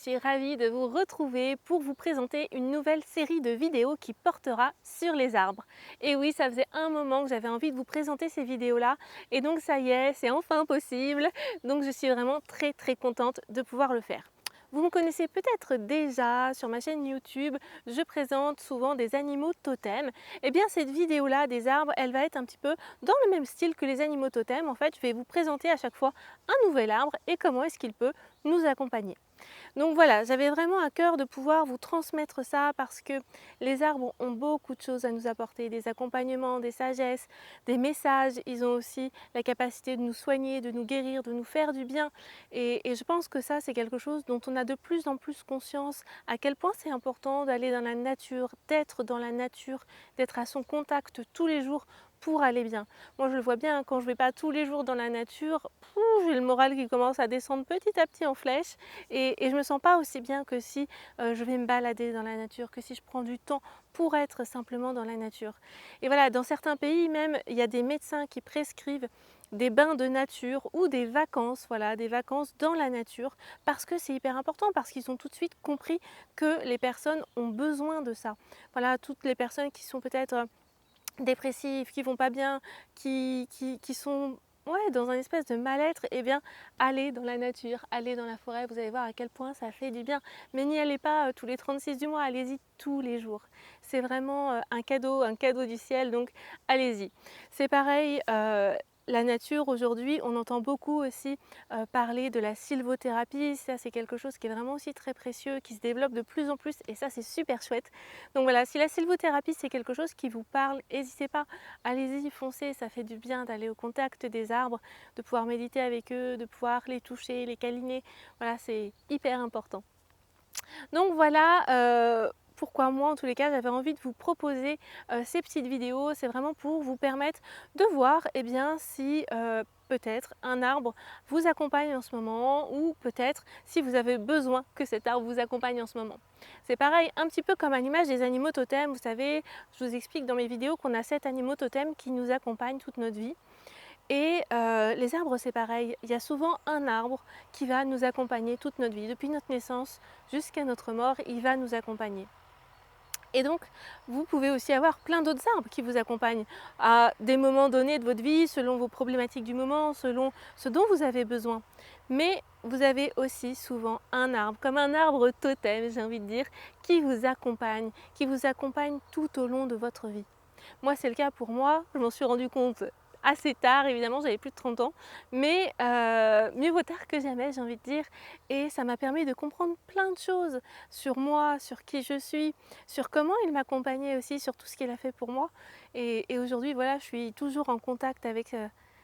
suis ravie de vous retrouver pour vous présenter une nouvelle série de vidéos qui portera sur les arbres. Et oui, ça faisait un moment que j'avais envie de vous présenter ces vidéos-là et donc ça y est, c'est enfin possible. Donc je suis vraiment très contente de pouvoir le faire. Vous me connaissez peut-être déjà sur ma chaîne YouTube, je présente souvent des animaux totems. Et bien cette vidéo-là des arbres, elle va être un petit peu dans le même style que les animaux totems. En fait, je vais vous présenter à chaque fois un nouvel arbre et comment est-ce qu'il peut nous accompagner. Donc voilà, j'avais vraiment à cœur de pouvoir vous transmettre ça parce que les arbres ont beaucoup de choses à nous apporter, des accompagnements, des sagesses, des messages. Ils ont aussi la capacité de nous soigner, de nous guérir, de nous faire du bien. Et je pense que ça, c'est quelque chose dont on a de plus en plus conscience, à quel point c'est important d'aller dans la nature, d'être dans la nature, d'être à son contact tous les jours pour aller bien. Moi, je le vois bien, quand je ne vais pas tous les jours dans la nature, j'ai le moral qui commence à descendre petit à petit en flèche et je ne me sens pas aussi bien que si je vais me balader dans la nature, que si je prends du temps pour être simplement dans la nature. Et voilà, dans certains pays même, il y a des médecins qui prescrivent des bains de nature ou des vacances, voilà, des vacances dans la nature, parce que c'est hyper important, parce qu'ils ont tout de suite compris que les personnes ont besoin de ça. Voilà, toutes les personnes qui sont peut-être dépressifs, qui vont pas bien, qui sont dans un espèce de mal-être, eh bien allez dans la nature, allez dans la forêt, vous allez voir à quel point ça fait du bien. Mais n'y allez pas tous les 36 du mois, allez-y tous les jours. C'est vraiment un cadeau du ciel, donc allez-y. C'est pareil, la nature aujourd'hui, on entend beaucoup aussi parler de la sylvothérapie. Ça, c'est quelque chose qui est vraiment aussi très précieux, qui se développe de plus en plus et ça, c'est super chouette. Donc voilà, si la sylvothérapie, c'est quelque chose qui vous parle, n'hésitez pas, allez-y, foncez, ça fait du bien d'aller au contact des arbres, de pouvoir méditer avec eux, de pouvoir les toucher, les câliner. Voilà, c'est hyper important. Donc voilà pourquoi moi en tous les cas j'avais envie de vous proposer ces petites vidéos. C'est vraiment pour vous permettre de voir si peut-être un arbre vous accompagne en ce moment ou peut-être si vous avez besoin que cet arbre vous accompagne en ce moment. C'est pareil un petit peu comme à l'image des animaux totems. Vous savez, je vous explique dans mes vidéos qu'on a 7 animaux totems qui nous accompagnent toute notre vie. Et les arbres, c'est pareil. Il y a souvent un arbre qui va nous accompagner toute notre vie. Depuis notre naissance jusqu'à notre mort, il va nous accompagner. Et donc, vous pouvez aussi avoir plein d'autres arbres qui vous accompagnent à des moments donnés de votre vie, selon vos problématiques du moment, selon ce dont vous avez besoin. Mais vous avez aussi souvent un arbre, comme un arbre totem, j'ai envie de dire, qui vous accompagne tout au long de votre vie. Moi, c'est le cas pour moi, je m'en suis rendu compte assez tard, évidemment, j'avais plus de 30 ans, mais mieux vaut tard que jamais, j'ai envie de dire, et ça m'a permis de comprendre plein de choses sur moi, sur qui je suis, sur comment il m'accompagnait aussi, sur tout ce qu'il a fait pour moi, et aujourd'hui, voilà, je suis toujours en contact avec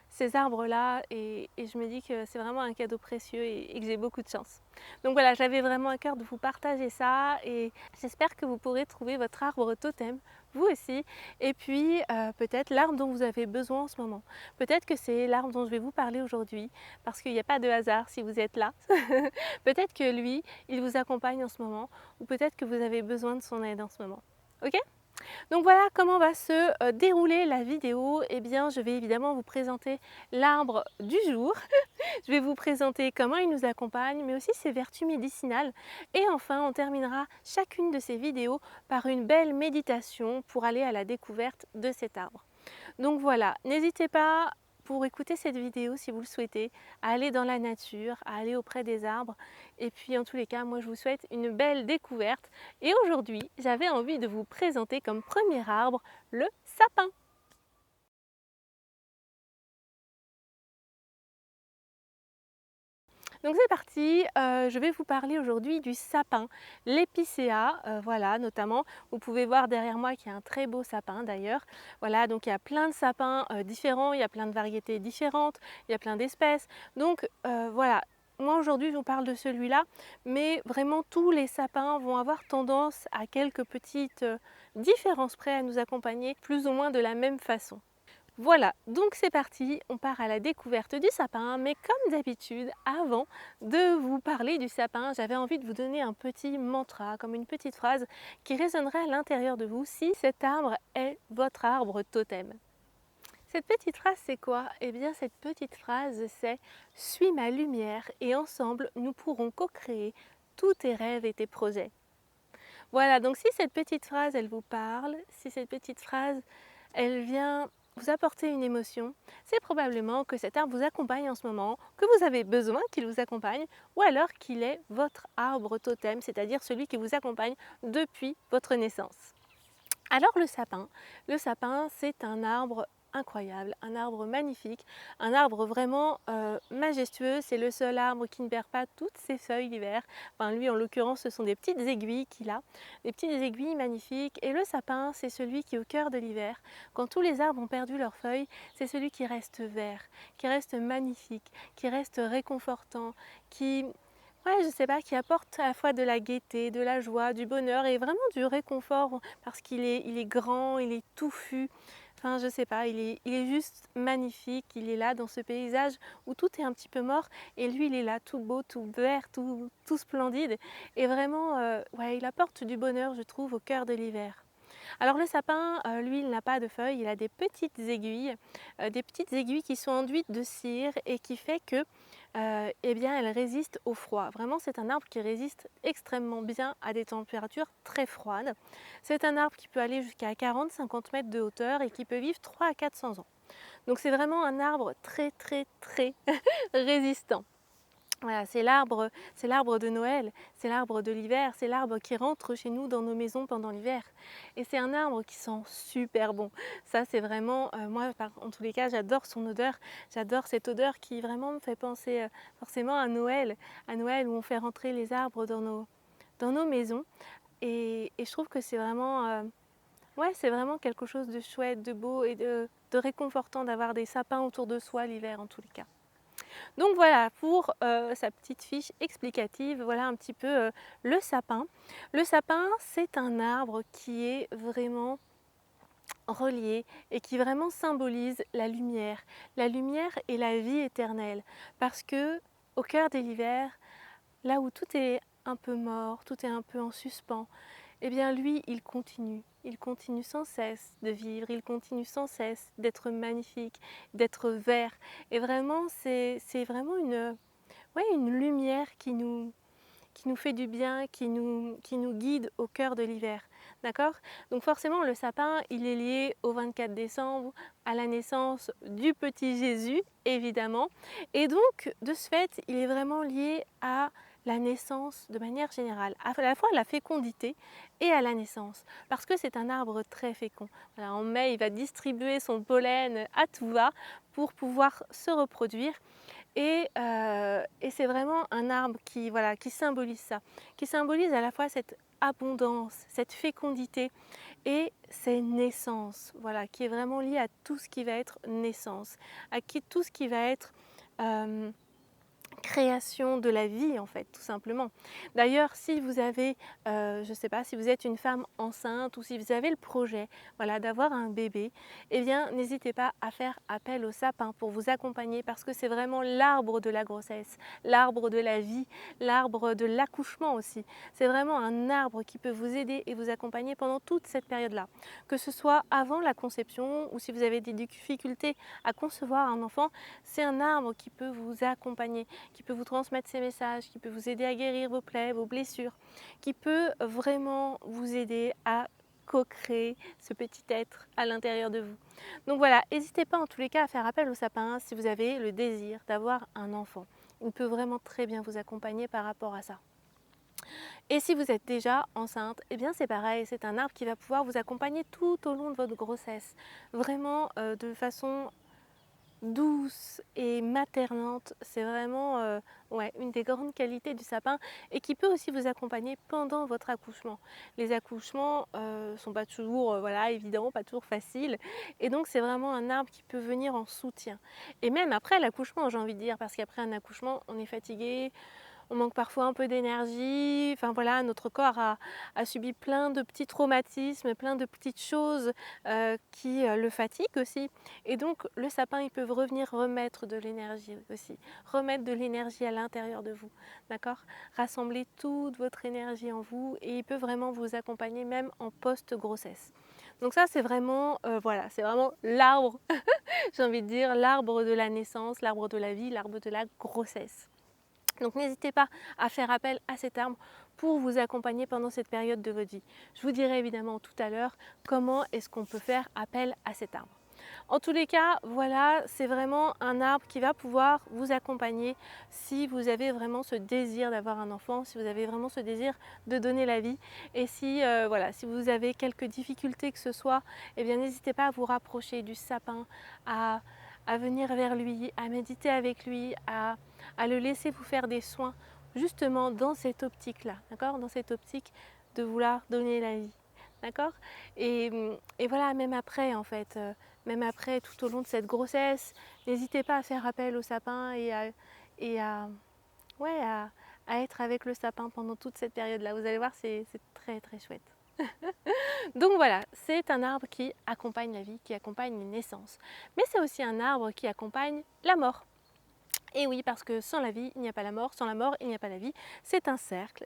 ces arbres-là, et je me dis que c'est vraiment un cadeau précieux et que j'ai beaucoup de chance. Donc voilà, j'avais vraiment à cœur de vous partager ça, et j'espère que vous pourrez trouver votre arbre totem, vous aussi, et puis peut-être l'arbre dont vous avez besoin en ce moment. Peut-être que c'est l'arbre dont je vais vous parler aujourd'hui, parce qu'il n'y a pas de hasard si vous êtes là. Peut-être que lui, il vous accompagne en ce moment, ou peut-être que vous avez besoin de son aide en ce moment. Ok ? Donc voilà comment va se dérouler la vidéo. Eh bien, je vais évidemment vous présenter l'arbre du jour. Je vais vous présenter comment il nous accompagne, mais aussi ses vertus médicinales. Et enfin, on terminera chacune de ces vidéos par une belle méditation pour aller à la découverte de cet arbre. Donc voilà, n'hésitez pas pour écouter cette vidéo si vous le souhaitez, à aller dans la nature, à aller auprès des arbres. Et puis en tous les cas, moi je vous souhaite une belle découverte. Et aujourd'hui, j'avais envie de vous présenter comme premier arbre le sapin. Donc c'est parti, je vais vous parler aujourd'hui du sapin, l'épicéa, voilà notamment. Vous pouvez voir derrière moi qu'il y a un très beau sapin d'ailleurs. Voilà, donc il y a plein de sapins différents, il y a plein de variétés différentes, il y a plein d'espèces. Donc voilà, moi aujourd'hui je vous parle de celui-là, mais vraiment tous les sapins vont avoir tendance à quelques petites différences près à nous accompagner plus ou moins de la même façon. Voilà, donc c'est parti, on part à la découverte du sapin, mais comme d'habitude, avant de vous parler du sapin, j'avais envie de vous donner un petit mantra, comme une petite phrase qui résonnerait à l'intérieur de vous si cet arbre est votre arbre totem. Cette petite phrase, c'est quoi? Eh bien, cette petite phrase, c'est « Suis ma lumière et ensemble, nous pourrons co-créer tous tes rêves et tes projets. Voilà, donc si cette petite phrase, elle vous parle, si cette petite phrase, elle vient vous apporter une émotion, c'est probablement que cet arbre vous accompagne en ce moment, que vous avez besoin qu'il vous accompagne, ou alors qu'il est votre arbre totem, c'est-à-dire celui qui vous accompagne depuis votre naissance. Alors le sapin c'est un arbre incroyable, un arbre magnifique, un arbre vraiment majestueux. C'est le seul arbre qui ne perd pas toutes ses feuilles l'hiver. Enfin lui en l'occurrence ce sont des petites aiguilles qu'il a, des petites aiguilles magnifiques. Et le sapin c'est celui qui au cœur de l'hiver, quand tous les arbres ont perdu leurs feuilles, c'est celui qui reste vert, qui reste magnifique, qui reste réconfortant, qui ouais, je sais pas, qui apporte à la fois de la gaieté, de la joie, du bonheur et vraiment du réconfort parce qu'il est grand, il est touffu. Enfin, je sais pas, il est juste magnifique. Il est là dans ce paysage où tout est un petit peu mort et lui, il est là tout beau, tout vert, tout splendide. Et vraiment, ouais, il apporte du bonheur, je trouve, au cœur de l'hiver. Alors le sapin, lui, il n'a pas de feuilles, il a des petites aiguilles qui sont enduites de cire et qui fait que, eh bien, elle résiste au froid. Vraiment, c'est un arbre qui résiste extrêmement bien à des températures très froides. C'est un arbre qui peut aller jusqu'à 40-50 mètres de hauteur et qui peut vivre 300 à 400 ans. Donc c'est vraiment un arbre très très très résistant. Voilà, c'est l'arbre de Noël, c'est l'arbre de l'hiver, c'est l'arbre qui rentre chez nous dans nos maisons pendant l'hiver. Et c'est un arbre qui sent super bon. Ça, c'est vraiment, moi, en tous les cas, j'adore son odeur. J'adore cette odeur qui vraiment me fait penser forcément à Noël où on fait rentrer les arbres dans nos maisons. Et je trouve que c'est vraiment, ouais, c'est vraiment quelque chose de chouette, de beau et de réconfortant d'avoir des sapins autour de soi l'hiver en tous les cas. Donc voilà pour sa petite fiche explicative, voilà un petit peu le sapin. Le sapin, c'est un arbre qui est vraiment relié et qui vraiment symbolise la lumière et la vie éternelle. Parce que au cœur de l'hiver, là où tout est un peu mort, tout est un peu en suspens, eh bien lui, il continue sans cesse de vivre, il continue sans cesse d'être magnifique, d'être vert. Et vraiment, c'est vraiment ouais, une lumière qui nous fait du bien, qui nous guide au cœur de l'hiver. D'accord? Donc forcément, le sapin, il est lié au 24 décembre, à la naissance du petit Jésus, évidemment. Et donc, de ce fait, il est vraiment lié à la naissance de manière générale, à la fois à la fécondité et à la naissance, parce que c'est un arbre très fécond. Voilà, en mai, il va distribuer son pollen à tout va pour pouvoir se reproduire. Et c'est vraiment un arbre qui, voilà, qui symbolise ça, qui symbolise à la fois cette abondance, cette fécondité et ces naissances, voilà, qui est vraiment lié à tout ce qui va être naissance, tout ce qui va être création de la vie en fait, tout simplement. D'ailleurs, si vous avez, je ne sais pas, si vous êtes une femme enceinte ou si vous avez le projet, voilà, d'avoir un bébé, eh bien, n'hésitez pas à faire appel au sapin pour vous accompagner parce que c'est vraiment l'arbre de la grossesse, l'arbre de la vie, l'arbre de l'accouchement aussi. C'est vraiment un arbre qui peut vous aider et vous accompagner pendant toute cette période-là. Que ce soit avant la conception ou si vous avez des difficultés à concevoir un enfant, c'est un arbre qui peut vous accompagner, qui peut vous transmettre ses messages, qui peut vous aider à guérir vos plaies, vos blessures, qui peut vraiment vous aider à co-créer ce petit être à l'intérieur de vous. Donc voilà, n'hésitez pas en tous les cas à faire appel au sapin si vous avez le désir d'avoir un enfant. Il peut vraiment très bien vous accompagner par rapport à ça. Et si vous êtes déjà enceinte, eh bien c'est pareil, c'est un arbre qui va pouvoir vous accompagner tout au long de votre grossesse. Vraiment de façon douce et maternante, c'est vraiment ouais, une des grandes qualités du sapin et qui peut aussi vous accompagner pendant votre accouchement. Les accouchements sont pas toujours voilà, évidents, pas toujours faciles et donc c'est vraiment un arbre qui peut venir en soutien. Et même après l'accouchement, j'ai envie de dire, parce qu'après un accouchement, on est fatigué, on manque parfois un peu d'énergie, enfin voilà, notre corps a subi plein de petits traumatismes, plein de petites choses qui le fatiguent aussi. Et donc le sapin, il peut revenir remettre de l'énergie aussi, remettre de l'énergie à l'intérieur de vous, d'accord? Rassembler toute votre énergie en vous et il peut vraiment vous accompagner même en post-grossesse. Donc ça, c'est vraiment, voilà, c'est vraiment l'arbre, j'ai envie de dire, l'arbre de la naissance, l'arbre de la vie, l'arbre de la grossesse. Donc n'hésitez pas à faire appel à cet arbre pour vous accompagner pendant cette période de votre vie. Je vous dirai évidemment tout à l'heure comment est-ce qu'on peut faire appel à cet arbre. En tous les cas, voilà, c'est vraiment un arbre qui va pouvoir vous accompagner si vous avez vraiment ce désir d'avoir un enfant, si vous avez vraiment ce désir de donner la vie. Et si, voilà, si vous avez quelques difficultés que ce soit, eh bien n'hésitez pas à vous rapprocher du sapin, à, à venir vers lui, à méditer avec lui, à le laisser vous faire des soins justement dans cette optique-là, d'accord? Dans cette optique de vouloir donner la vie, d'accord? Et voilà, même après en fait, même après tout au long de cette grossesse, n'hésitez pas à faire appel au sapin et à, ouais, à être avec le sapin pendant toute cette période-là. Vous allez voir, c'est très très chouette. Donc voilà, c'est un arbre qui accompagne la vie, qui accompagne les naissances. Mais c'est aussi un arbre qui accompagne la mort. Et oui, parce que sans la vie, il n'y a pas la mort, sans la mort, il n'y a pas la vie. C'est un cercle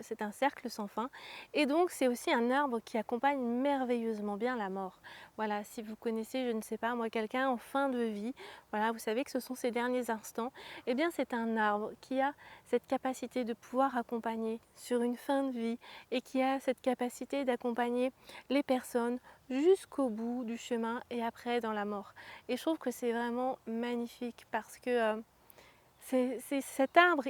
sans fin. Et donc, c'est aussi un arbre qui accompagne merveilleusement bien la mort. Voilà, si vous connaissez, je ne sais pas, moi, quelqu'un en fin de vie, voilà, vous savez que ce sont ses derniers instants, eh bien, c'est un arbre qui a cette capacité de pouvoir accompagner sur une fin de vie et qui a cette capacité d'accompagner les personnes jusqu'au bout du chemin et après dans la mort. Et je trouve que c'est vraiment magnifique parce que cet arbre,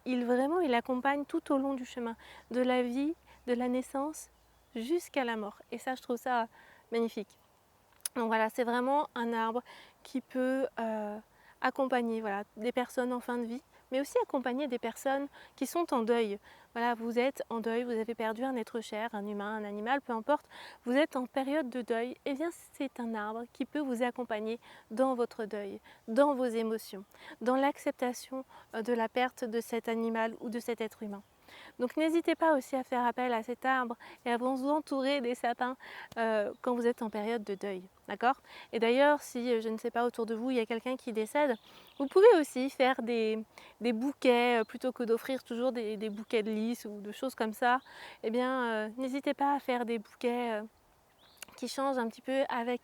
vraiment, il accompagne tout au long du chemin, de la vie, de la naissance jusqu'à la mort. Et ça, je trouve ça magnifique. Donc voilà, c'est vraiment un arbre qui peut accompagner voilà, des personnes en fin de vie, mais aussi accompagner des personnes qui sont en deuil. Voilà, vous êtes en deuil, vous avez perdu un être cher, un humain, un animal, peu importe, vous êtes en période de deuil, et bien c'est un arbre qui peut vous accompagner dans votre deuil, dans vos émotions, dans l'acceptation de la perte de cet animal ou de cet être humain. Donc n'hésitez pas aussi à faire appel à cet arbre et à vous entourer des sapins quand vous êtes en période de deuil. D'accord? Et d'ailleurs, si je ne sais pas autour de vous, il y a quelqu'un qui décède, vous pouvez aussi faire des bouquets, plutôt que d'offrir toujours des bouquets de lys ou de choses comme ça, eh bien n'hésitez pas à faire des bouquets qui changent un petit peu avec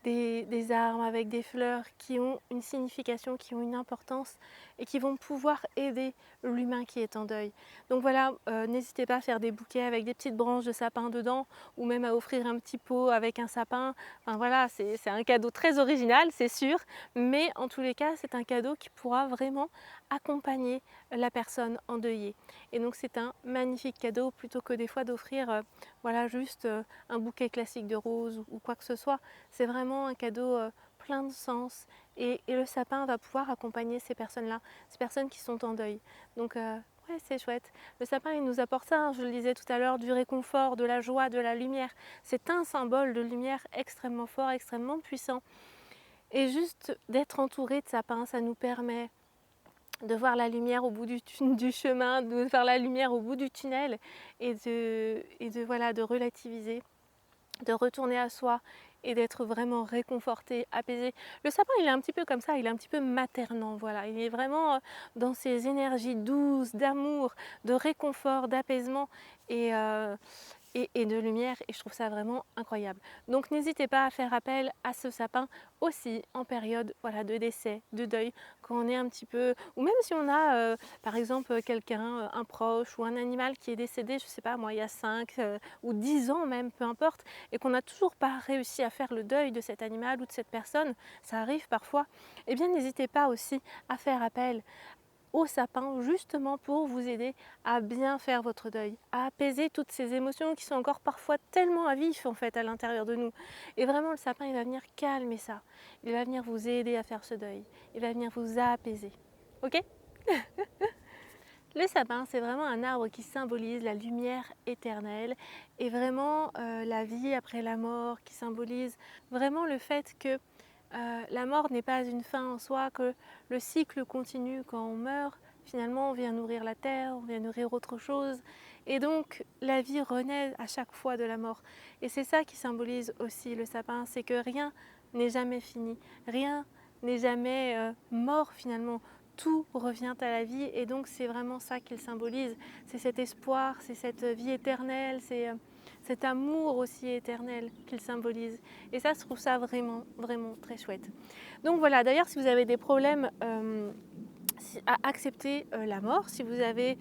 des arbres, avec des fleurs qui ont une signification, qui ont une importance et qui vont pouvoir aider l'humain qui est en deuil. Donc voilà, n'hésitez pas à faire des bouquets avec des petites branches de sapin dedans ou même à offrir un petit pot avec un sapin. Enfin voilà, c'est un cadeau très original, c'est sûr, mais en tous les cas, c'est un cadeau qui pourra vraiment accompagner la personne endeuillée. Et donc c'est un magnifique cadeau plutôt que des fois d'offrir voilà, juste un bouquet classique de roses ou quoi que ce soit. C'est vraiment un cadeau plein de sens et le sapin va pouvoir accompagner ces personnes-là, ces personnes qui sont en deuil. Donc ouais, c'est chouette. Le sapin, il nous apporte ça, hein, je le disais tout à l'heure, du réconfort, de la joie, de la lumière. C'est un symbole de lumière extrêmement fort, extrêmement puissant. Et juste d'être entouré de sapins, ça nous permet de voir la lumière au bout du chemin, de voir la lumière au bout du tunnel voilà, de relativiser, de retourner à soi et d'être vraiment réconforté, apaisé. Le sapin, il est un petit peu comme ça, il est un petit peu maternant, voilà. Il est vraiment dans ses énergies douces, d'amour, de réconfort, d'apaisement et de lumière, et je trouve ça vraiment incroyable. Donc n'hésitez pas à faire appel à ce sapin aussi en période voilà, de décès, de deuil, quand on est un petit peu, ou même si on a par exemple quelqu'un, un proche ou un animal qui est décédé, je sais pas moi, il y a 5 ou 10 ans même, peu importe, et qu'on n'a toujours pas réussi à faire le deuil de cet animal ou de cette personne, ça arrive parfois, eh bien n'hésitez pas aussi à faire appel au sapin justement pour vous aider à bien faire votre deuil, à apaiser toutes ces émotions qui sont encore parfois tellement à vif en fait à l'intérieur de nous. Et vraiment le sapin, il va venir calmer ça, il va venir vous aider à faire ce deuil, il va venir vous apaiser. Ok? Le sapin, c'est vraiment un arbre qui symbolise la lumière éternelle et vraiment la vie après la mort, qui symbolise vraiment le fait que la mort n'est pas une fin en soi, que le cycle continue quand on meurt. Finalement, on vient nourrir la terre, on vient nourrir autre chose. Et donc, la vie renaît à chaque fois de la mort. Et c'est ça qui symbolise aussi le sapin, c'est que rien n'est jamais fini, rien n'est jamais mort finalement. Tout revient à la vie et donc c'est vraiment ça qu'il symbolise. C'est cet espoir, c'est cette vie éternelle, c'est cet amour aussi éternel qu'il symbolise. Et ça, je trouve ça vraiment, vraiment très chouette. Donc voilà, d'ailleurs, si vous avez des problèmes à accepter la mort. Si vous avez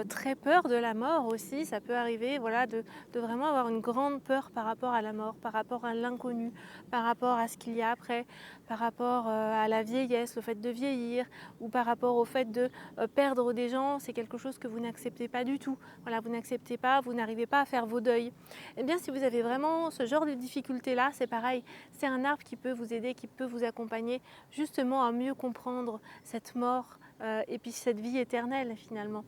très peur de la mort aussi, ça peut arriver, voilà, de vraiment avoir une grande peur par rapport à la mort, par rapport à l'inconnu, par rapport à ce qu'il y a après, par rapport à la vieillesse, le fait de vieillir, ou par rapport au fait de perdre des gens. C'est quelque chose que vous n'acceptez pas du tout. Voilà, vous n'acceptez pas, vous n'arrivez pas à faire vos deuils. Eh bien, si vous avez vraiment ce genre de difficultés-là, c'est pareil. C'est un arbre qui peut vous aider, qui peut vous accompagner justement à mieux comprendre cette mort et puis cette vie éternelle finalement.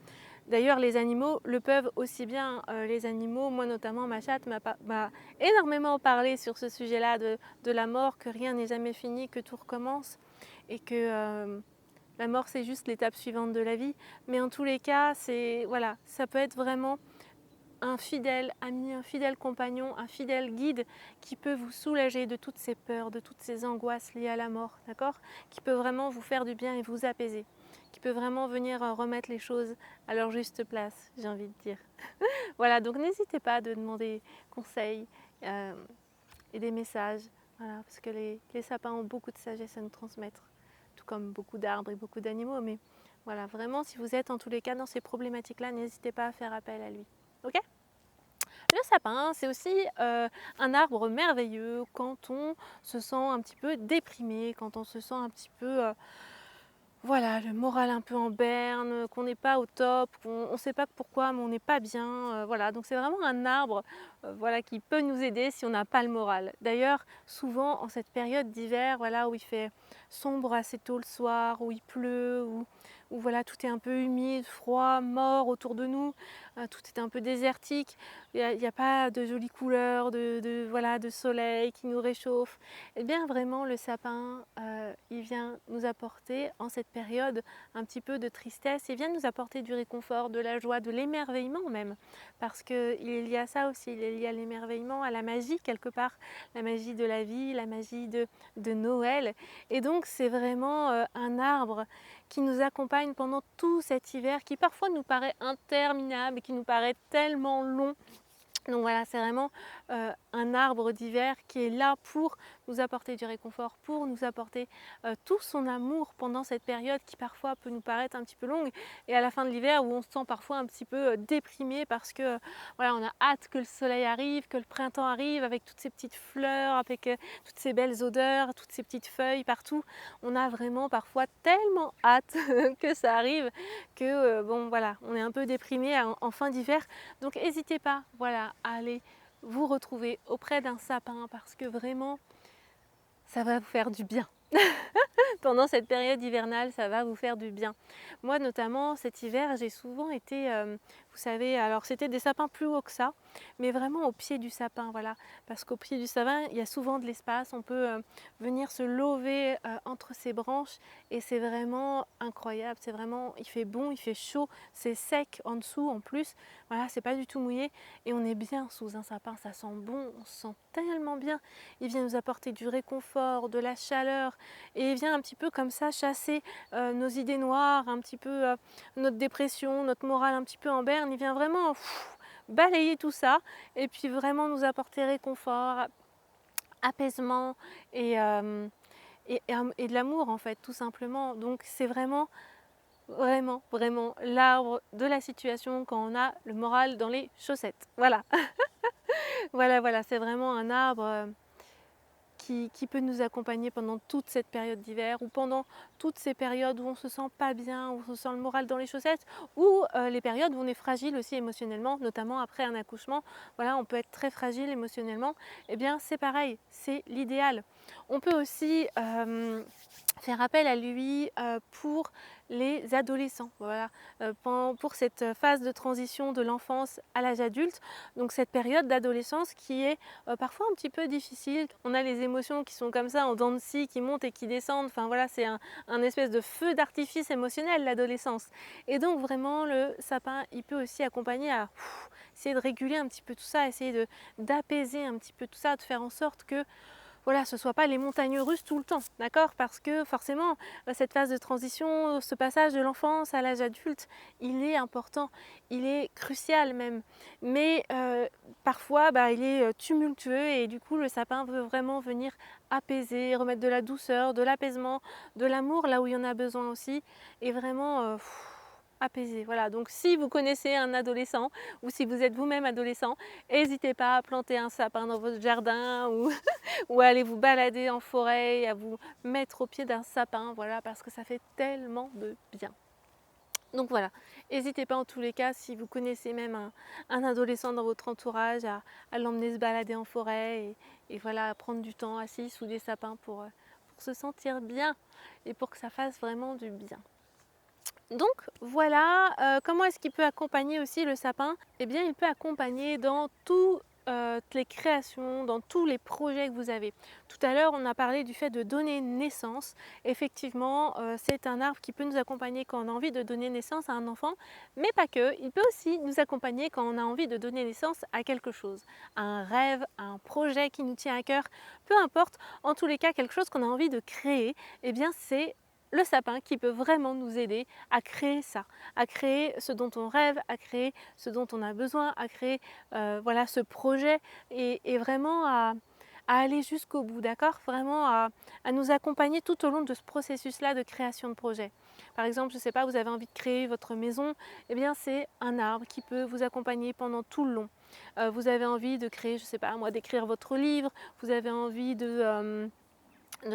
D'ailleurs, les animaux le peuvent aussi bien. Les animaux, moi notamment, ma chatte m'a énormément parlé sur ce sujet-là de la mort, que rien n'est jamais fini, que tout recommence et que la mort c'est juste l'étape suivante de la vie. Mais en tous les cas, voilà, ça peut être vraiment un fidèle ami, un fidèle compagnon, un fidèle guide qui peut vous soulager de toutes ces peurs, de toutes ces angoisses liées à la mort, d'accord? Qui peut vraiment vous faire du bien et vous apaiser, qui peut vraiment venir remettre les choses à leur juste place, j'ai envie de dire. Voilà, donc n'hésitez pas à demander conseils et des messages, voilà, parce que les sapins ont beaucoup de sagesse à nous transmettre, tout comme beaucoup d'arbres et beaucoup d'animaux, mais voilà, vraiment, si vous êtes en tous les cas dans ces problématiques-là, n'hésitez pas à faire appel à lui. Ok? Le sapin, c'est aussi un arbre merveilleux quand on se sent un petit peu déprimé, quand on se sent un petit peu, voilà, le moral un peu en berne, qu'on n'est pas au top, qu'on ne sait pas pourquoi, mais on n'est pas bien. Voilà, donc c'est vraiment un arbre voilà, qui peut nous aider si on n'a pas le moral. D'ailleurs, souvent en cette période d'hiver, voilà, où il fait sombre assez tôt le soir, où il pleut, où voilà, tout est un peu humide, froid, mort autour de nous, tout est un peu désertique, il n'y a pas de jolies couleurs, voilà, de soleil qui nous réchauffe. Eh bien vraiment le sapin, il vient nous apporter en cette période un petit peu de tristesse, il vient nous apporter du réconfort, de la joie, de l'émerveillement même, parce qu'il y a ça aussi, il y a l'émerveillement, à la magie quelque part, la magie de la vie, la magie de Noël. Et donc c'est vraiment un arbre qui nous accompagne pendant tout cet hiver, qui parfois nous paraît interminable, qui nous paraît tellement long. Donc voilà, c'est vraiment un arbre d'hiver qui est là pour nous apporter du réconfort, pour nous apporter tout son amour pendant cette période qui parfois peut nous paraître un petit peu longue, et à la fin de l'hiver où on se sent parfois un petit peu déprimé parce que voilà, on a hâte que le soleil arrive, que le printemps arrive avec toutes ces petites fleurs, avec toutes ces belles odeurs, toutes ces petites feuilles partout. On a vraiment parfois tellement hâte que ça arrive que bon voilà, on est un peu déprimé en fin d'hiver. Donc n'hésitez pas, voilà, à aller vous retrouver auprès d'un sapin parce que vraiment ça va vous faire du bien. Pendant cette période hivernale, ça va vous faire du bien. Moi notamment cet hiver, j'ai souvent été, vous savez, alors c'était des sapins plus hauts que ça, mais vraiment au pied du sapin, voilà. Parce qu'au pied du sapin, il y a souvent de l'espace, on peut venir se lever entre ses branches et c'est vraiment incroyable, c'est vraiment, il fait bon, il fait chaud, c'est sec en dessous en plus, voilà, c'est pas du tout mouillé et on est bien sous un sapin, ça sent bon, on se sent tellement bien. Il vient nous apporter du réconfort, de la chaleur et il vient un petit peu comme ça chasser nos idées noires, un petit peu notre dépression, notre morale un petit peu en berne. Il vient vraiment balayer tout ça et puis vraiment nous apporter réconfort, apaisement et de l'amour en fait, tout simplement. Donc c'est vraiment l'arbre de la situation quand on a le moral dans les chaussettes. Voilà. Voilà, c'est vraiment un arbre qui peut nous accompagner pendant toute cette période d'hiver ou pendant toutes ces périodes où on se sent pas bien, où on se sent le moral dans les chaussettes, ou les périodes où on est fragile aussi émotionnellement, notamment après un accouchement. Voilà, on peut être très fragile émotionnellement. Eh bien, c'est pareil, c'est l'idéal. On peut aussi faire appel à lui pour les adolescents, voilà, pour cette phase de transition de l'enfance à l'âge adulte, donc cette période d'adolescence qui est parfois un petit peu difficile. On a les émotions qui sont comme ça en dents de scie, qui montent et qui descendent, enfin voilà, c'est un espèce de feu d'artifice émotionnel l'adolescence. Et donc vraiment le sapin, il peut aussi accompagner à essayer de réguler un petit peu tout ça, essayer d'apaiser un petit peu tout ça, de faire en sorte que voilà, ce ne soit pas les montagnes russes tout le temps, d'accord? Parce que forcément, cette phase de transition, ce passage de l'enfance à l'âge adulte, il est important, il est crucial même. Mais parfois, bah, il est tumultueux et du coup, le sapin veut vraiment venir apaiser, remettre de la douceur, de l'apaisement, de l'amour là où il y en a besoin aussi, et vraiment apaiser. Voilà, donc si vous connaissez un adolescent ou si vous êtes vous-même adolescent, n'hésitez pas à planter un sapin dans votre jardin ou ou à aller vous balader en forêt, à vous mettre au pied d'un sapin, voilà, parce que ça fait tellement de bien. Donc voilà, n'hésitez pas en tous les cas, si vous connaissez même un adolescent dans votre entourage, à l'emmener se balader en forêt et voilà, à prendre du temps assis sous des sapins pour se sentir bien et pour que ça fasse vraiment du bien. Donc voilà, comment est-ce qu'il peut accompagner aussi le sapin? Eh bien, il peut accompagner dans toutes les créations, dans tous les projets que vous avez. Tout à l'heure, on a parlé du fait de donner naissance. Effectivement, c'est un arbre qui peut nous accompagner quand on a envie de donner naissance à un enfant, mais pas que. Il peut aussi nous accompagner quand on a envie de donner naissance à quelque chose, à un rêve, à un projet qui nous tient à cœur, peu importe. En tous les cas, quelque chose qu'on a envie de créer, eh bien, c'est le sapin qui peut vraiment nous aider à créer ça, à créer ce dont on rêve, à créer ce dont on a besoin, à créer voilà, ce projet et vraiment à aller jusqu'au bout, d'accord? Vraiment à nous accompagner tout au long de ce processus-là de création de projet. Par exemple, je ne sais pas, vous avez envie de créer votre maison, eh bien c'est un arbre qui peut vous accompagner pendant tout le long. Vous avez envie de créer, je ne sais pas moi, d'écrire votre livre, vous avez envie de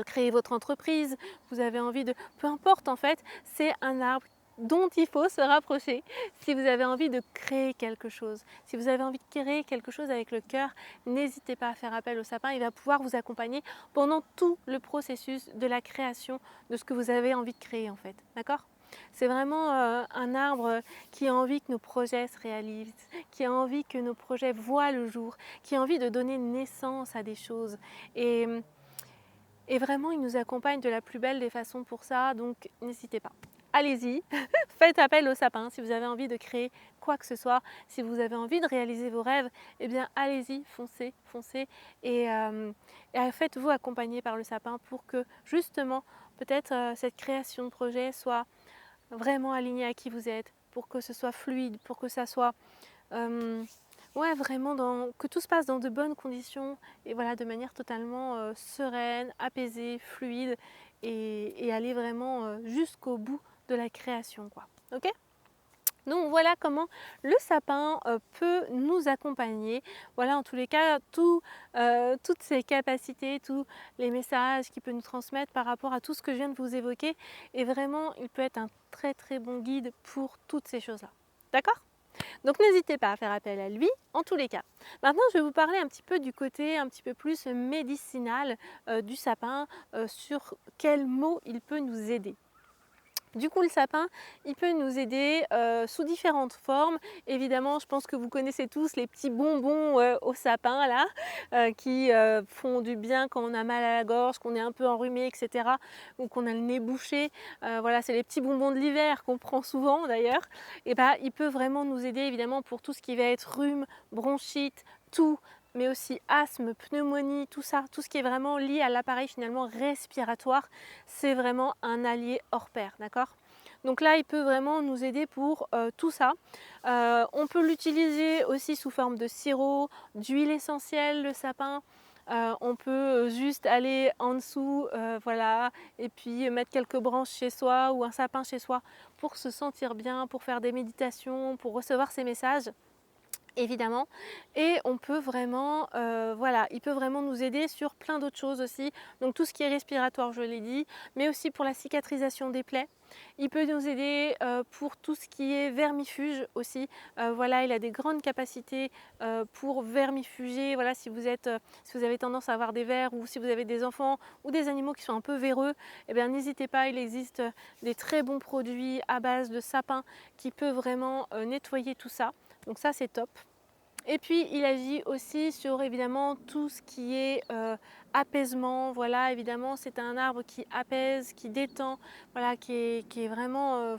créer votre entreprise, vous avez envie de... Peu importe en fait, c'est un arbre dont il faut se rapprocher si vous avez envie de créer quelque chose. Si vous avez envie de créer quelque chose avec le cœur, n'hésitez pas à faire appel au sapin, il va pouvoir vous accompagner pendant tout le processus de la création de ce que vous avez envie de créer en fait, d'accord? C'est vraiment un arbre qui a envie que nos projets se réalisent, qui a envie que nos projets voient le jour, qui a envie de donner naissance à des choses. Et vraiment, il nous accompagne de la plus belle des façons pour ça, donc n'hésitez pas. Allez-y, faites appel au sapin si vous avez envie de créer quoi que ce soit, si vous avez envie de réaliser vos rêves, eh bien allez-y, foncez, foncez et faites-vous accompagner par le sapin pour que justement peut-être cette création de projet soit vraiment alignée à qui vous êtes, pour que ce soit fluide, pour que ça soit ouais, vraiment que tout se passe dans de bonnes conditions et voilà, de manière totalement sereine, apaisée, fluide et aller vraiment jusqu'au bout de la création, quoi. Ok? Donc voilà comment le sapin peut nous accompagner. Voilà en tous les cas toutes ses capacités, tous les messages qu'il peut nous transmettre par rapport à tout ce que je viens de vous évoquer. Et vraiment, il peut être un très très bon guide pour toutes ces choses-là. D'accord? Donc n'hésitez pas à faire appel à lui en tous les cas. Maintenant, je vais vous parler un petit peu du côté un petit peu plus médicinal du sapin, sur quels mots il peut nous aider. Du coup, le sapin, il peut nous aider sous différentes formes. Évidemment, je pense que vous connaissez tous les petits bonbons au sapin là, qui font du bien quand on a mal à la gorge, qu'on est un peu enrhumé, etc. Ou qu'on a le nez bouché. Voilà, c'est les petits bonbons de l'hiver qu'on prend souvent d'ailleurs. Et bah, il peut vraiment nous aider évidemment pour tout ce qui va être rhume, bronchite, toux, mais aussi asthme, pneumonie, tout ça, tout ce qui est vraiment lié à l'appareil finalement respiratoire, c'est vraiment un allié hors pair, d'accord? Donc là, il peut vraiment nous aider pour tout ça. On peut l'utiliser aussi sous forme de sirop, d'huile essentielle, le sapin. On peut juste aller en dessous, voilà, et puis mettre quelques branches chez soi ou un sapin chez soi pour se sentir bien, pour faire des méditations, pour recevoir ces messages évidemment, et on peut vraiment voilà, il peut vraiment nous aider sur plein d'autres choses aussi, donc tout ce qui est respiratoire, je l'ai dit, mais aussi pour la cicatrisation des plaies. Il peut nous aider pour tout ce qui est vermifuge aussi. Voilà, il a des grandes capacités pour vermifuger. Voilà, si vous avez tendance à avoir des vers ou si vous avez des enfants ou des animaux qui sont un peu véreux, eh bien n'hésitez pas, il existe des très bons produits à base de sapin qui peuvent vraiment nettoyer tout ça. Donc ça, c'est top. Et puis il agit aussi sur évidemment tout ce qui est apaisement. Voilà, évidemment c'est un arbre qui apaise, qui détend, voilà, qui est vraiment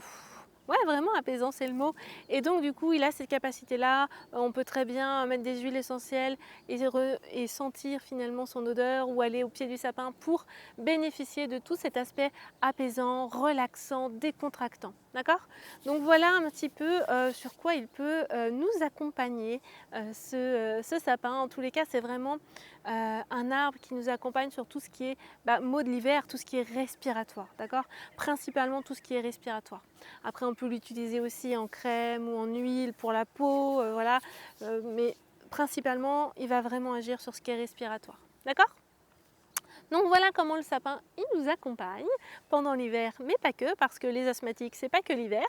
Ouais, vraiment apaisant, c'est le mot. Et donc du coup, il a cette capacité-là. On peut très bien mettre des huiles essentielles et sentir finalement son odeur ou aller au pied du sapin pour bénéficier de tout cet aspect apaisant, relaxant, décontractant. D'accord? Donc voilà un petit peu sur quoi il peut nous accompagner, ce sapin. En tous les cas, c'est vraiment un arbre qui nous accompagne sur tout ce qui est mot de l'hiver, tout ce qui est respiratoire. D'accord? Principalement tout ce qui est respiratoire. Après, on peut l'utiliser aussi en crème ou en huile pour la peau, voilà. Mais principalement, il va vraiment agir sur ce qui est respiratoire. D'accord? Donc voilà comment le sapin, il nous accompagne pendant l'hiver, mais pas que, parce que les asthmatiques, c'est pas que l'hiver.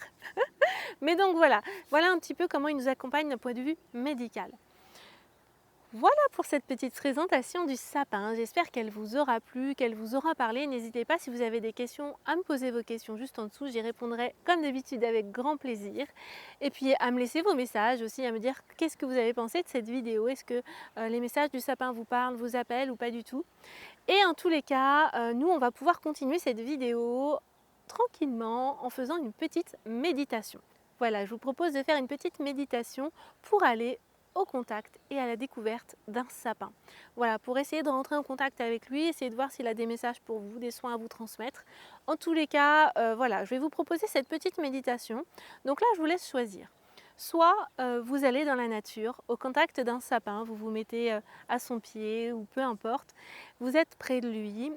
Mais donc voilà un petit peu comment il nous accompagne d'un point de vue médical. Voilà pour cette petite présentation du sapin. J'espère qu'elle vous aura plu, qu'elle vous aura parlé. N'hésitez pas si vous avez des questions à me poser vos questions juste en dessous. J'y répondrai comme d'habitude avec grand plaisir. Et puis à me laisser vos messages aussi, à me dire qu'est-ce que vous avez pensé de cette vidéo. Est-ce que les messages du sapin vous parlent, vous appellent ou pas du tout? Et en tous les cas, nous on va pouvoir continuer cette vidéo tranquillement en faisant une petite méditation. Voilà, je vous propose de faire une petite méditation pour aller au contact et à la découverte d'un sapin. Voilà, pour essayer de rentrer en contact avec lui, essayer de voir s'il a des messages pour vous, des soins à vous transmettre. En tous les cas, voilà, je vais vous proposer cette petite méditation. Donc là, je vous laisse choisir. Soit vous allez dans la nature, au contact d'un sapin, vous vous mettez à son pied ou peu importe, vous êtes près de lui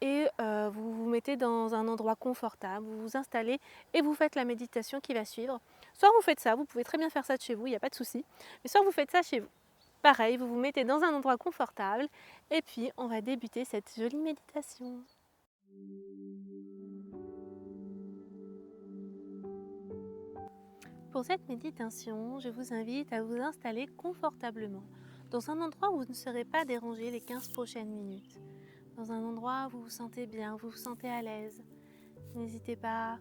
et vous vous mettez dans un endroit confortable, vous vous installez et vous faites la méditation qui va suivre. Soit vous faites ça, vous pouvez très bien faire ça de chez vous, il n'y a pas de souci, mais soit vous faites ça chez vous. Pareil, vous vous mettez dans un endroit confortable et puis on va débuter cette jolie méditation. Pour cette méditation, je vous invite à vous installer confortablement dans un endroit où vous ne serez pas dérangé les 15 prochaines minutes. Dans un endroit où vous vous sentez bien, vous vous sentez à l'aise. N'hésitez pas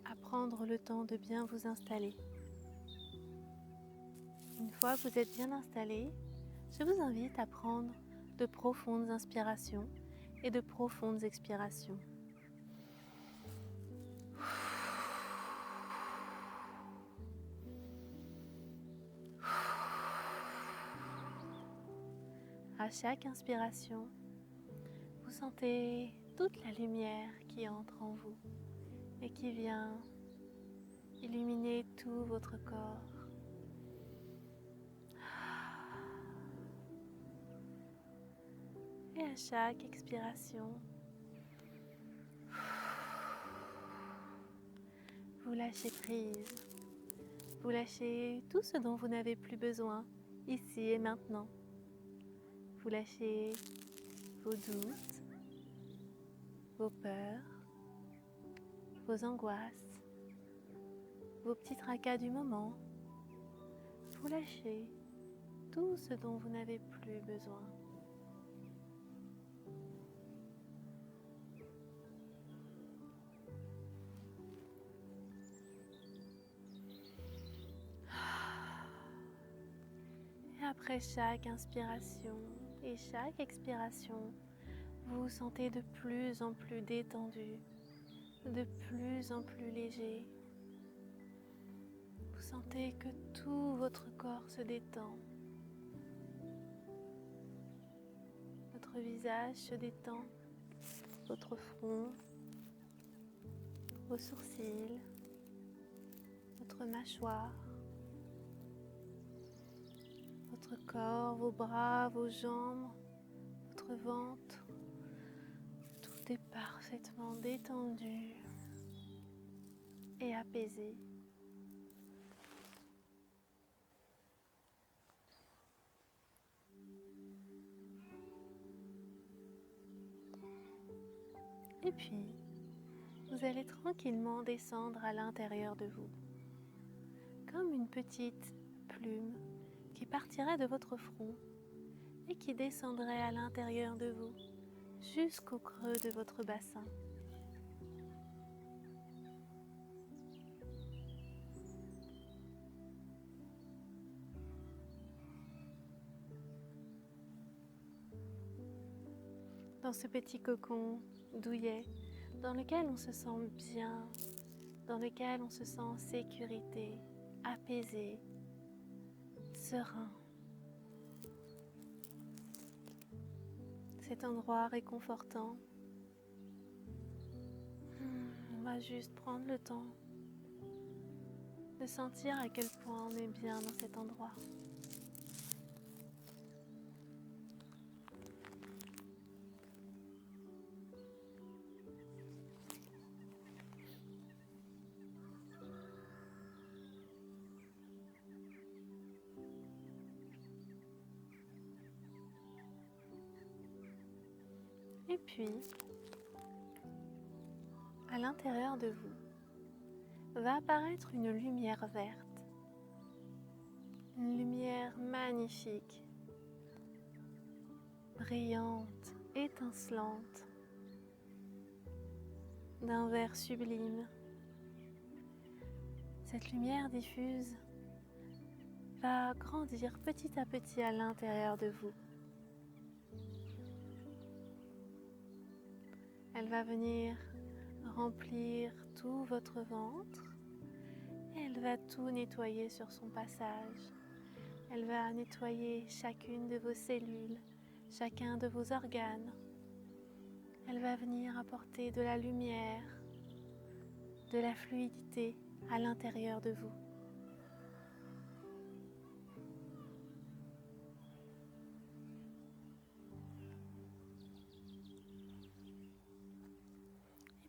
à prendre le temps de bien vous installer. Une fois que vous êtes bien installé, je vous invite à prendre de profondes inspirations et de profondes expirations. À chaque inspiration, vous sentez toute la lumière qui entre en vous et qui vient illuminer tout votre corps. Et à chaque expiration, vous lâchez prise. Vous lâchez tout ce dont vous n'avez plus besoin, ici et maintenant. Vous lâchez vos doutes, vos peurs, vos angoisses, vos petits tracas du moment. Vous lâchez tout ce dont vous n'avez plus besoin. Et après chaque inspiration et chaque expiration, vous vous sentez de plus en plus détendu, de plus en plus léger. Vous sentez que tout votre corps se détend. Votre visage se détend, votre front, vos sourcils, votre mâchoire, votre corps, vos bras, vos jambes, votre ventre. Tout est parfaitement détendu et apaisé. Et puis, vous allez tranquillement descendre à l'intérieur de vous, comme une petite plume qui partirait de votre front et qui descendrait à l'intérieur de vous, jusqu'au creux de votre bassin. Dans ce petit cocon douillet, dans lequel on se sent bien, dans lequel on se sent en sécurité, apaisé, serein. Cet endroit réconfortant. On va juste prendre le temps de sentir à quel point on est bien dans cet endroit. Et puis, à l'intérieur de vous, va apparaître une lumière verte. Une lumière magnifique, brillante, étincelante, d'un vert sublime. Cette lumière diffuse va grandir petit à petit à l'intérieur de vous. Elle va venir remplir tout votre ventre et elle va tout nettoyer sur son passage. Elle va nettoyer chacune de vos cellules, chacun de vos organes. Elle va venir apporter de la lumière, de la fluidité à l'intérieur de vous.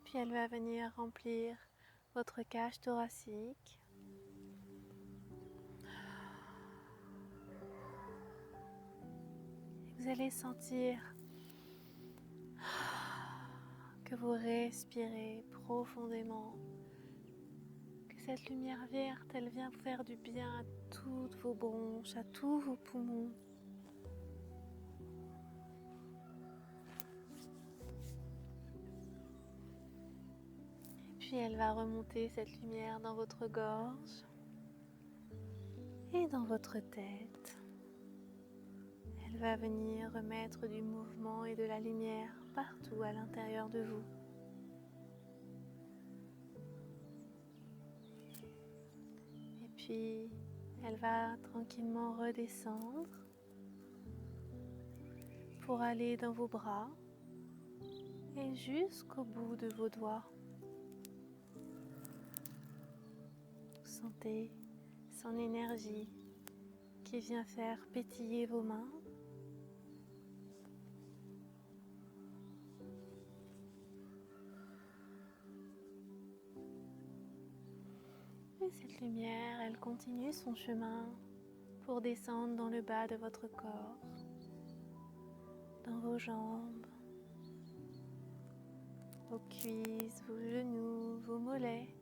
Et puis elle va venir remplir votre cage thoracique. Et vous allez sentir que vous respirez profondément, que cette lumière verte, elle vient vous faire du bien à toutes vos bronches, à tous vos poumons. Et puis elle va remonter cette lumière dans votre gorge et dans votre tête. Elle va venir remettre du mouvement et de la lumière partout à l'intérieur de vous. Et puis, elle va tranquillement redescendre pour aller dans vos bras et jusqu'au bout de vos doigts. Vous sentez son énergie qui vient faire pétiller vos mains. Et cette lumière, elle continue son chemin pour descendre dans le bas de votre corps, dans vos jambes, vos cuisses, vos genoux, vos mollets.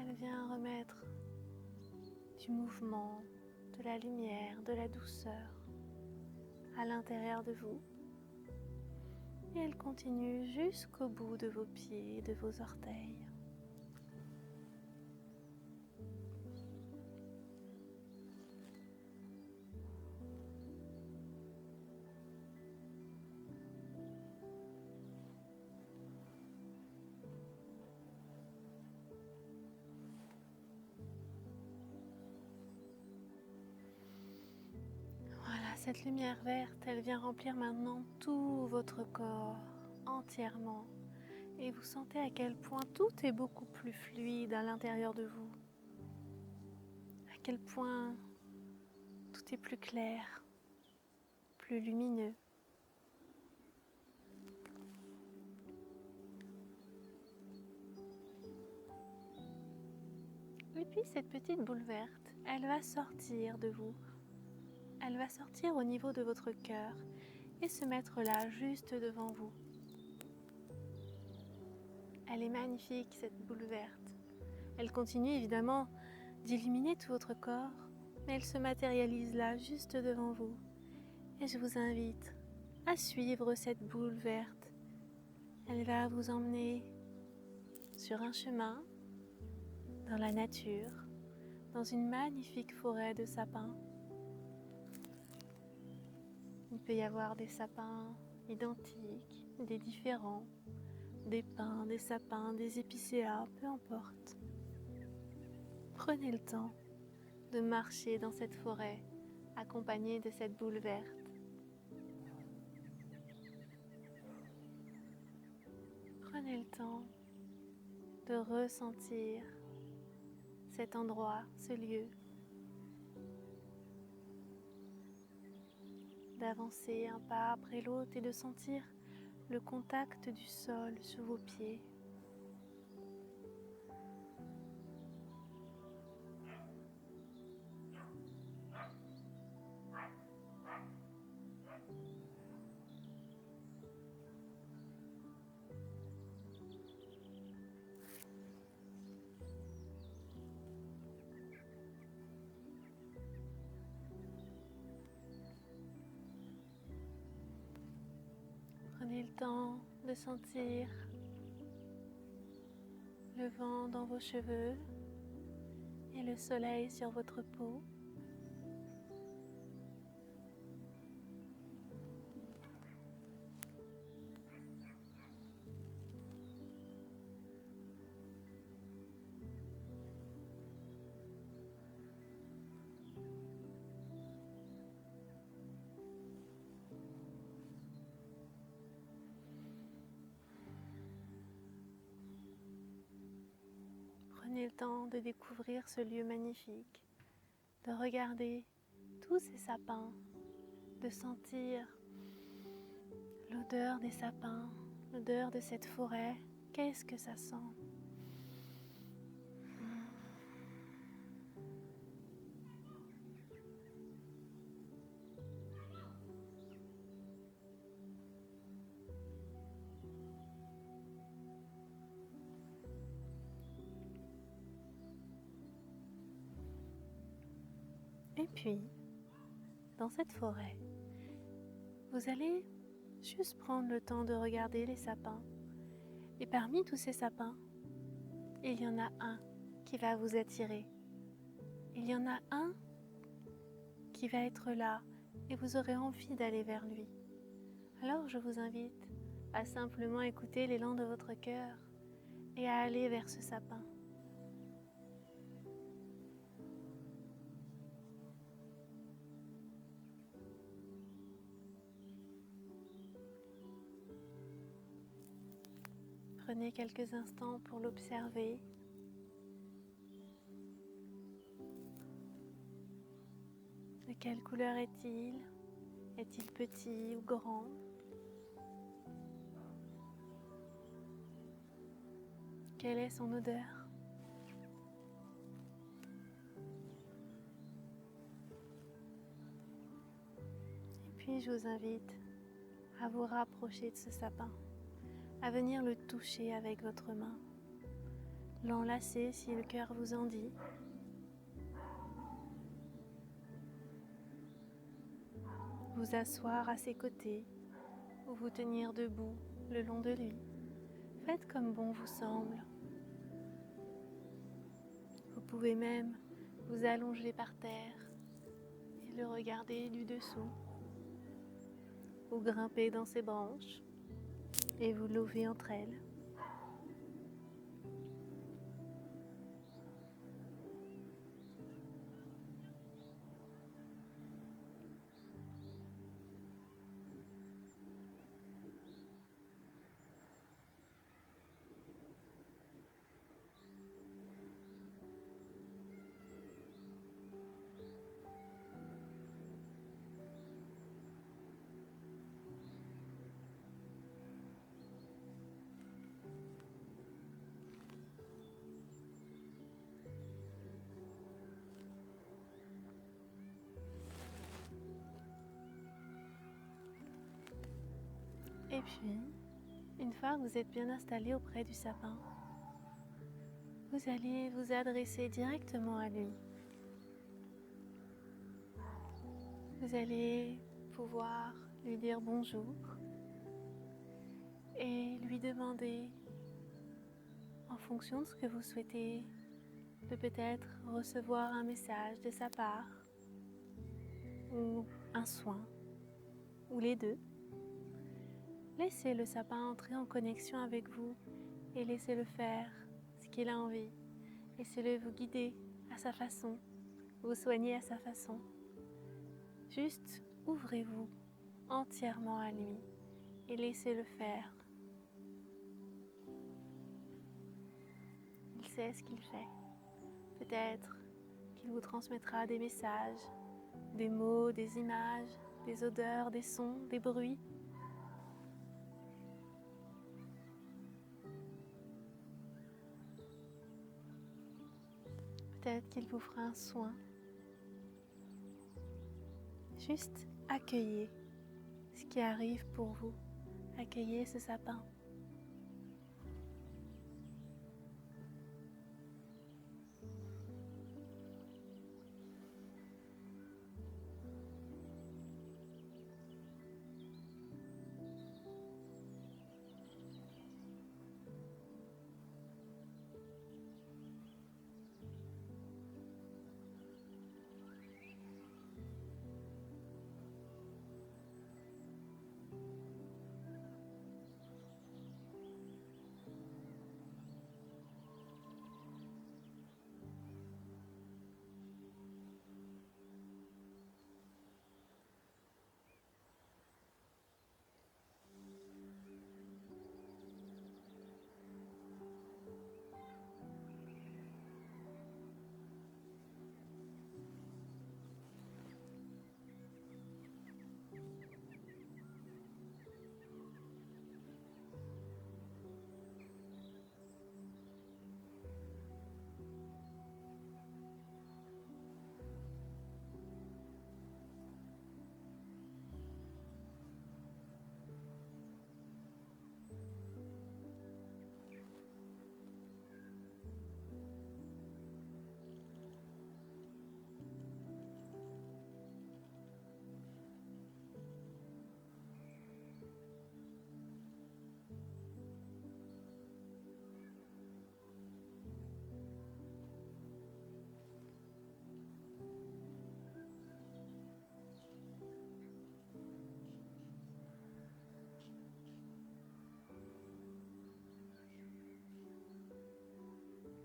Elle vient remettre du mouvement, de la lumière, de la douceur à l'intérieur de vous. Et elle continue jusqu'au bout de vos pieds, de vos orteils. Voilà, cette lumière verte, elle vient remplir maintenant tout votre corps entièrement. Et vous sentez à quel point tout est beaucoup plus fluide à l'intérieur de vous. À quel point tout est plus clair, plus lumineux. Et puis cette petite boule verte, elle va sortir de vous. Elle va sortir au niveau de votre cœur et se mettre là, juste devant vous. Elle est magnifique, cette boule verte. Elle continue évidemment d'illuminer tout votre corps, mais elle se matérialise là, juste devant vous. Et je vous invite à suivre cette boule verte. Elle va vous emmener sur un chemin, dans la nature, dans une magnifique forêt de sapins. Il peut y avoir des sapins identiques, des différents, des pins, des sapins, des épicéas, peu importe. Prenez le temps de marcher dans cette forêt accompagné de cette boule verte. Prenez le temps de ressentir cet endroit, ce lieu, d'avancer un pas après l'autre et de sentir le contact du sol sur vos pieds. Prenez le temps de sentir le vent dans vos cheveux et le soleil sur votre peau. Prenez le temps de découvrir ce lieu magnifique, de regarder tous ces sapins, de sentir l'odeur des sapins, l'odeur de cette forêt. Qu'est-ce que ça sent? Et puis, dans cette forêt, vous allez juste prendre le temps de regarder les sapins. Et parmi tous ces sapins, il y en a un qui va vous attirer. Il y en a un qui va être là et vous aurez envie d'aller vers lui. Alors je vous invite à simplement écouter l'élan de votre cœur et à aller vers ce sapin. Prenez quelques instants pour l'observer. De quelle couleur est-il? Est-il petit ou grand? Quelle est son odeur? Et puis je vous invite à vous rapprocher de ce sapin, à venir le toucher avec votre main, l'enlacer si le cœur vous en dit. Vous asseoir à ses côtés ou vous tenir debout le long de lui. Faites comme bon vous semble. Vous pouvez même vous allonger par terre et le regarder du dessous, ou grimper dans ses branches et vous lever entre elles. Et puis, une fois que vous êtes bien installé auprès du sapin, vous allez vous adresser directement à lui. Vous allez pouvoir lui dire bonjour et lui demander, en fonction de ce que vous souhaitez, de peut-être recevoir un message de sa part, ou un soin, ou les deux. Laissez le sapin entrer en connexion avec vous et laissez-le faire ce qu'il a envie. Laissez-le vous guider à sa façon, vous soigner à sa façon. Juste ouvrez-vous entièrement à lui et laissez-le faire. Il sait ce qu'il fait. Peut-être qu'il vous transmettra des messages, des mots, des images, des odeurs, des sons, des bruits. Peut-être qu'il vous fera un soin. Juste accueillez ce qui arrive pour vous. Accueillez ce sapin.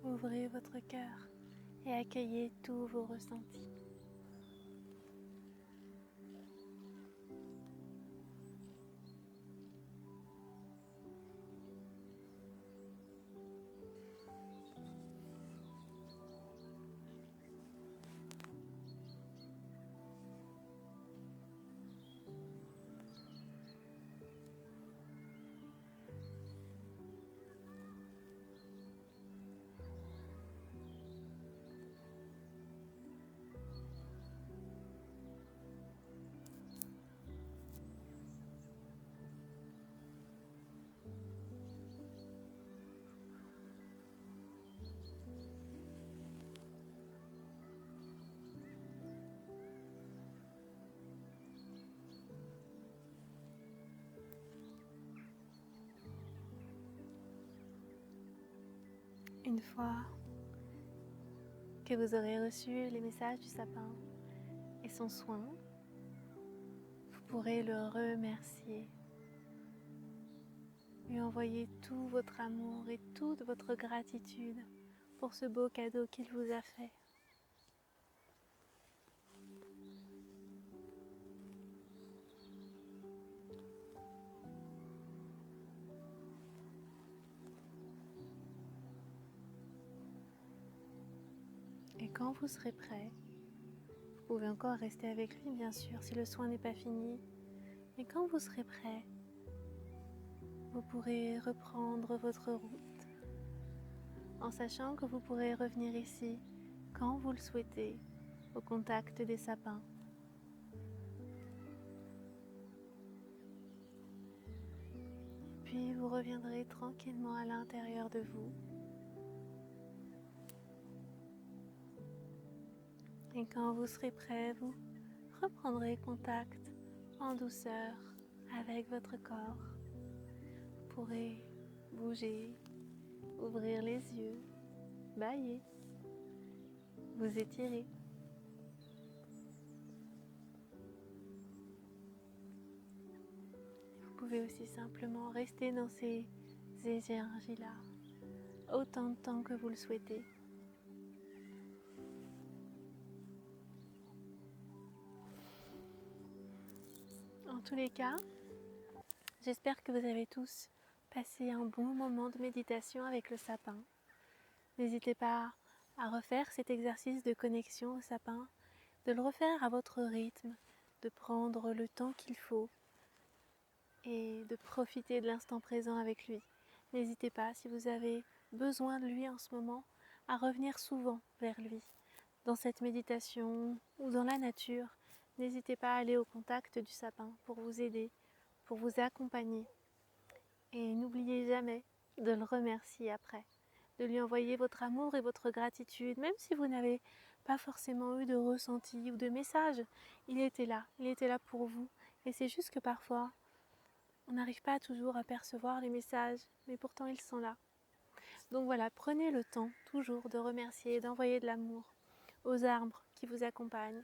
Ouvrez votre cœur et accueillez tous vos ressentis. Une fois que vous aurez reçu les messages du sapin et son soin, vous pourrez le remercier, lui envoyer tout votre amour et toute votre gratitude pour ce beau cadeau qu'il vous a fait. Et quand vous serez prêt, vous pouvez encore rester avec lui bien sûr si le soin n'est pas fini, mais quand vous serez prêt, vous pourrez reprendre votre route en sachant que vous pourrez revenir ici quand vous le souhaitez au contact des sapins. Puis vous reviendrez tranquillement à l'intérieur de vous. Et quand vous serez prêt, vous reprendrez contact en douceur avec votre corps. Vous pourrez bouger, ouvrir les yeux, bâiller, vous étirer. Vous pouvez aussi simplement rester dans ces énergies-là autant de temps que vous le souhaitez. En tous les cas, j'espère que vous avez tous passé un bon moment de méditation avec le sapin. N'hésitez pas à refaire cet exercice de connexion au sapin, de le refaire à votre rythme, de prendre le temps qu'il faut et de profiter de l'instant présent avec lui. N'hésitez pas, si vous avez besoin de lui en ce moment, à revenir souvent vers lui. Dans cette méditation ou dans la nature, n'hésitez pas à aller au contact du sapin pour vous aider, pour vous accompagner. Et n'oubliez jamais de le remercier après, de lui envoyer votre amour et votre gratitude, même si vous n'avez pas forcément eu de ressenti ou de message. Il était là pour vous. Et c'est juste que parfois, on n'arrive pas toujours à percevoir les messages, mais pourtant ils sont là. Donc voilà, prenez le temps toujours de remercier et d'envoyer de l'amour aux arbres qui vous accompagnent,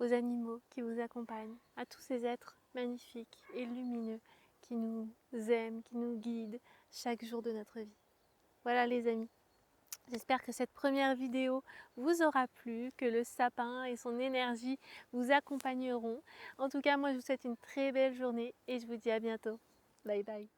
aux animaux qui vous accompagnent, à tous ces êtres magnifiques et lumineux qui nous aiment, qui nous guident chaque jour de notre vie. Voilà les amis, j'espère que cette première vidéo vous aura plu, que le sapin et son énergie vous accompagneront. En tout cas, moi je vous souhaite une très belle journée et je vous dis à bientôt. Bye bye.